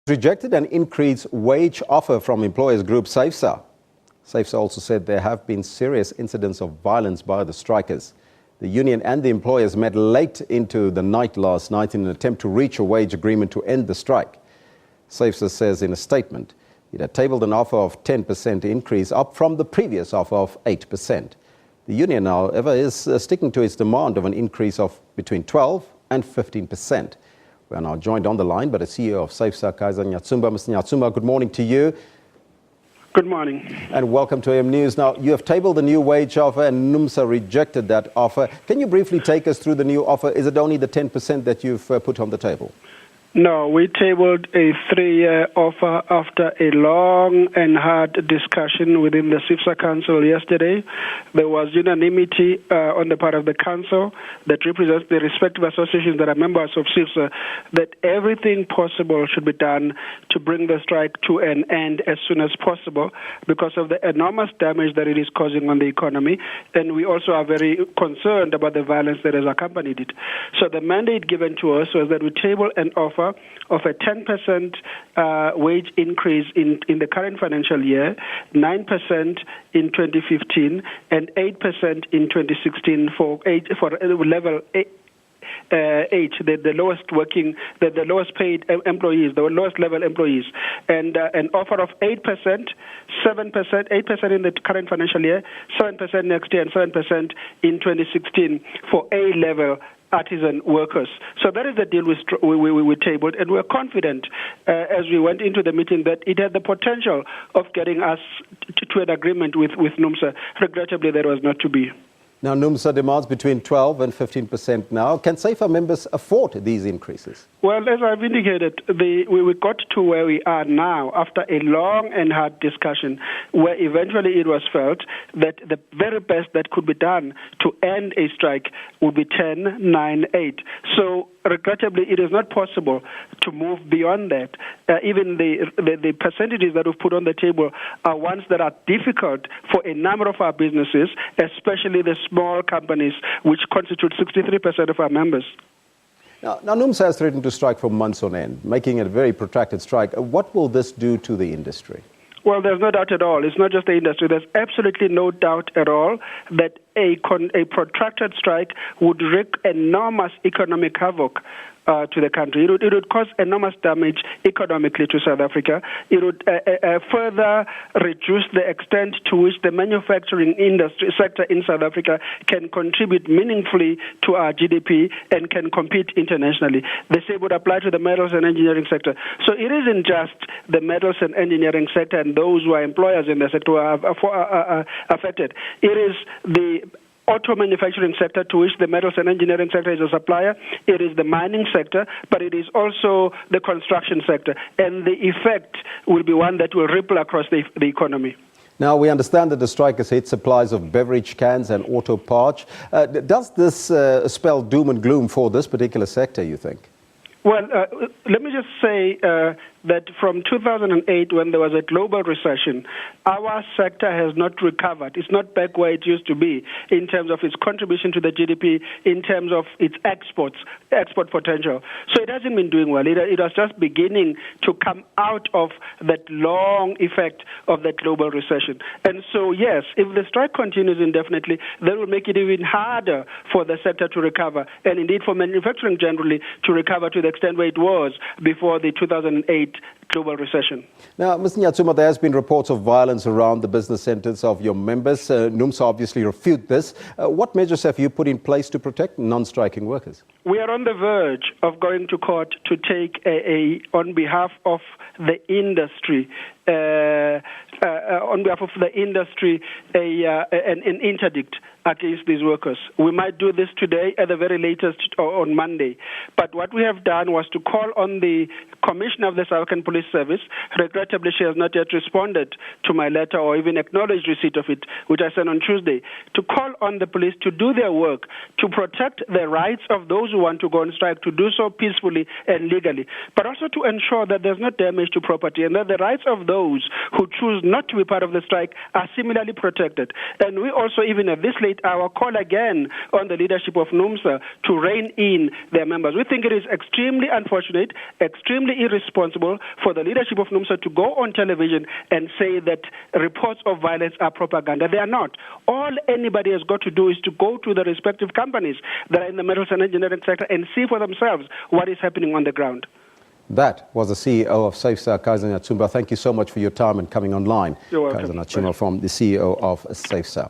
Rejected an increased wage offer from employers group Seifsa. Seifsa also said there have been serious incidents of violence by the strikers. The union and the employers met late into the night last night in an attempt to reach a wage agreement to end the strike. Seifsa says in a statement it had tabled an offer of 10% increase up from the previous offer of 8%. The union, however, is sticking to its demand of an increase of between 12 and 15%. We are now joined on the line by the CEO of Seifsa Kaizer Nyatsumba. Mr. Nyatsumba, good morning to you. Good morning. And welcome to AM News. Now, you have tabled the new wage offer and NUMSA rejected that offer. Can you briefly take us through the new offer? Is it only the 10% that you've put on the table? No, we tabled a 3-year offer after a long and hard discussion within the Seifsa Council yesterday. There was unanimity on the part of the Council that represents the respective associations that are members of Seifsa that everything possible should be done to bring the strike to an end as soon as possible because of the enormous damage that it is causing on the economy. And we also are very concerned about the violence that has accompanied it. So the mandate given to us was that we table an offer of a 10% wage increase in the current financial year, 9% in 2015, and 8% in 2016 for level 8, the lowest paid employees, the lowest level employees, and an offer of 8%, 8% in the current financial year, 7% next year, and 7% in 2016 for A-level artisan workers. So that is the deal we tabled, and we're confident as we went into the meeting that it had the potential of getting us to an agreement with NUMSA. Regrettably, that was not to be. Now, NUMSA demands between 12 and 15% now. Can Seifsa members afford these increases? Well, as I've indicated, we got to where we are now after a long and hard discussion where eventually it was felt that the very best that could be done to end a strike would be 10, 9, 8. So regrettably, it is not possible to move beyond that. Even the percentages that we've put on the table are ones that are difficult for a number of our businesses, especially the small companies, which constitute 63% of our members. Now, NUMSA has threatened to strike for months on end, making it a very protracted strike. What will this do to the industry? Well, there's no doubt at all. It's not just the industry. There's absolutely no doubt at all that a protracted strike would wreak enormous economic havoc to the country. It would cause enormous damage economically to South Africa. It would further reduce the extent to which the manufacturing industry sector in South Africa can contribute meaningfully to our GDP and can compete internationally. The same would apply to the metals and engineering sector. So it isn't just the metals and engineering sector and those who are employers in the sector who are affected. It is the auto manufacturing sector to which the metals and engineering sector is a supplier. It is the mining sector, but it is also the construction sector. And the effect will be one that will ripple across the economy. Now, we understand that the strike has hit supplies of beverage cans and auto parts. Does this spell doom and gloom for this particular sector, you think? Well, let me just say that from 2008, when there was a global recession, our sector has not recovered. It's not back where it used to be in terms of its contribution to the GDP, in terms of its export potential. So it hasn't been doing well. It was just beginning to come out of that long effect of that global recession. And so, yes, if the strike continues indefinitely, that will make it even harder for the sector to recover, and indeed for manufacturing generally to recover to the extent where it was before the 2008 global recession. Now, Mr. Nyatsumba, there has been reports of violence around the business centres of your members. NUMSA obviously refute this. What measures have you put in place to protect non-striking workers? We are on the verge of going to court to take on behalf of the industry, an interdict against these workers. We might do this today at the very latest on Monday. But what we have done was to call on the Commissioner of the South African Police Service. Regrettably, she has not yet responded to my letter or even acknowledged receipt of it, which I sent on Tuesday, to call on the police to do their work, to protect the rights of those who want to go on strike to do so peacefully and legally, but also to ensure that there's no damage to property and that the rights of those who choose not to be part of the strike are similarly protected. And we also, even at this late hour, call again on the leadership of NUMSA to rein in their members. We think it is extremely unfortunate, extremely irresponsible for the leadership of NUMSA to go on television and say that reports of violence are propaganda. They are not. All anybody has got to do is to go to the respective companies that are in the metals and engineering sector and see for themselves what is happening on the ground. That was the CEO of Seifsa, Kaizer Nyatsumba. Thank you so much for your time and coming online. You're welcome. Kaizer Nyatsumba from the CEO of Seifsa.